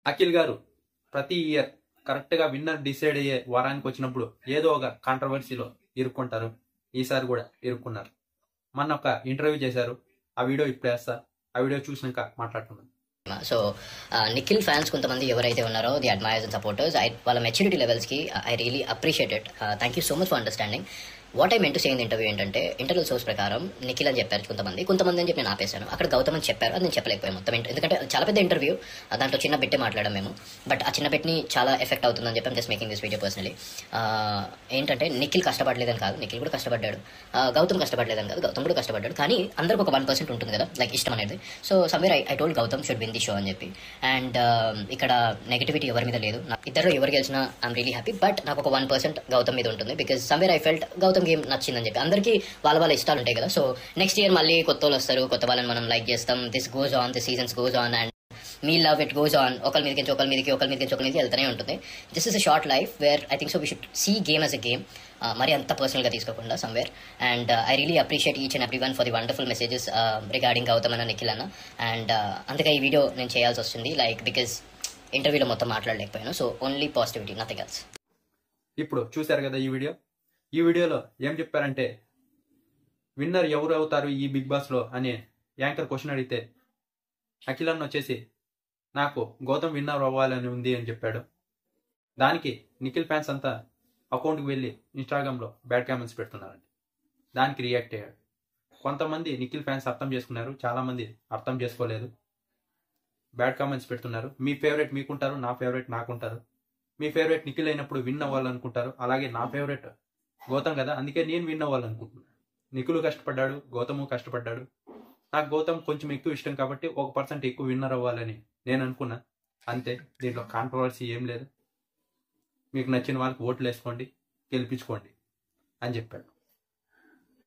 అఖిల్ గారు ప్రతి year correct గా విన్నర్ డిసైడ్ అయ్యే వారానికి వచ్చినప్పుడు ఏదో ఒక కాంట్రవర్సీలో ఇరుక్కుంటారు. ఈసారి కూడా ఇరుక్కున్నారు. మొన్న ఒక ఇంటర్వ్యూ చేశారు. ఆ వీడియో ఇప్పుడు వేస్తా. ఆ వీడియో చూసినాక మాట్లాడుతున్నాను. సో నిఖిల్ ఫ్యాన్స్ కొంతమంది ఎవరైతే ఉన్నారో ది అడ్మైర్స్ అండ్ సపోర్టర్స్, వాళ్ళ మెచ్యూరిటీ లెవెల్స్కి I really appreciate it. Thank you so much for understanding. What I meant to say in interview ఏంటంటే, ఇంటర్వ్యూ సోర్స్ ప్రకారం నిఖిల్ అని చెప్పారు కొంతమంది అని చెప్పి నేను ఆపేశాను. అక్కడ గౌతమ్ అని చెప్పారు, అది నేను చెప్పలేకపోయాను మొత్తం. ఎందుకంటే చాలా పెద్ద ఇంటర్వ్యూ, దాంట్లో చిన్న బిట్టే మాట్లాడాం మేము. బట్ ఆ చిన్న బిట్ని చాలా ఎఫెక్ట్ అవుతుందని చెప్పి just making this video personally. ఏంటంటే నిఖిల్ కష్టపడలేదని కాదు, నిఖిల్ కూడా కష్టపడ్డాడు. గౌతమ్ కష్టపడలేదని కాదు, గౌతమ్ కూడా కష్టపడ్డాడు. కానీ అందరికి ఒక 1% ఉంటుంది కదా, లైక్ ఇష్టం అనేది. So somewhere I told Gautam should win the show అని చెప్పి. అండ్ ఇక్కడ నెగిటివిటీ ఎవరి మీద లేదు. ఇద్దరు ఎవరు గెలిచినా ఐఎమ్ రియలీ హ్యాపీ. బట్ నాకు ఒక 1% గౌతమ్ మీద ఉంటుంది. Because somewhere I felt Gautam game నచ్చిందని చెప్పి. అందరికీ వాళ్ళ ఇష్టాలు ఉంటాయి కదా. సో నెక్స్ట్ ఇయర్ మళ్ళీ కొత్త వాళ్ళు వస్తారు, కొత్త వాళ్ళని మనం లైక్ చేస్తాం. This goes on, this seasons goes on and me love it goes on. ఒకరి మీదకి వెళ్తూనే ఉంటుంది. This is a short life where I think so we should see game as a game, మరి అంత పర్సనల్గా తీసుకోకుండా somewhere. And I really appreciate each and every one for the wonderful messages regarding Gautam అన్న, నిఖిల్ అన్న. అండ్ అందుకే ఈ video నేను చేయాల్సి వస్తుంది, లైక్ బికాజ్ ఇంటర్వ్యూలో మొత్తం మాట్లాడలేకపోయాను. So only positivity, nothing else. ఇప్పుడు చూశారు కదా ఈ వీడియోలో ఏం చెప్పారంటే, విన్నర్ ఎవరు అవుతారు ఈ బిగ్ బాస్లో అనే యాంకర్ క్వశ్చన్ అడిగితే అఖిల్ అన్న వచ్చేసి నాకు గౌతమ్ విన్నర్ అవ్వాలని ఉంది అని చెప్పాడు. దానికి నిఖిల్ ఫ్యాన్స్ అంతా అకౌంట్కి వెళ్ళి ఇన్స్టాగ్రామ్లో బ్యాడ్ కామెంట్స్ పెడుతున్నారండి. దానికి రియాక్ట్ అయ్యాడు. కొంతమంది నిఖిల్ ఫ్యాన్స్ అర్థం చేసుకున్నారు, చాలామంది అర్థం చేసుకోలేదు. బ్యాడ్ కామెంట్స్ పెడుతున్నారు. మీ ఫేవరెట్ మీకుంటారు, నా ఫేవరెట్ నాకుంటారు. మీ ఫేవరెట్ నిఖిల్ అయినప్పుడు విన్ అవ్వాలనుకుంటారు. అలాగే నా ఫేవరెట్ గౌతమ్ కదా, అందుకే నేను విన్ అవ్వాలనుకుంటున్నాను. నిఖిల్ కష్టపడ్డాడు, గౌతమ్ కష్టపడ్డాడు. నాకు గౌతమ్ కొంచెం ఎక్కువ ఇష్టం కాబట్టి 1% ఎక్కువ విన్నర్ అవ్వాలని నేను అనుకున్నా. అంతే, దీంట్లో కాంట్రవర్సీ ఏం లేదు. మీకు నచ్చిన వాళ్ళకి ఓట్లు వేసుకోండి, గెలిపించుకోండి అని చెప్పాడు.